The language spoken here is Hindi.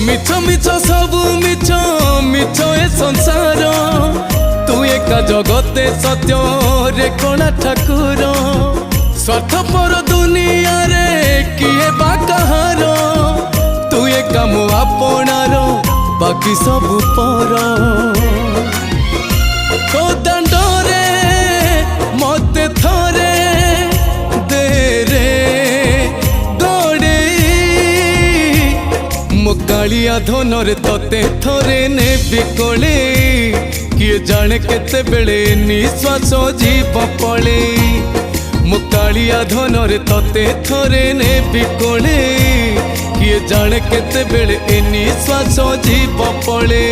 मिछ मिछ सबू मिछ मिछ ए संसार तू एका जगते सत्य रे कोणा ठाकुर स्वार्थपर दुनिया रे किए बा कहार तू एका मो आपणार बाकी सब पर तो दंडरे मते थरे दे रे गड़े मो कालिया धनरे तते थरे ने बिकोले किए जाने केते बेले निश्वास जीव पड़े मो कालिया धनरे तते थरे ने बिकोले किए जाने केते बेले निश्वास जीव पड़े।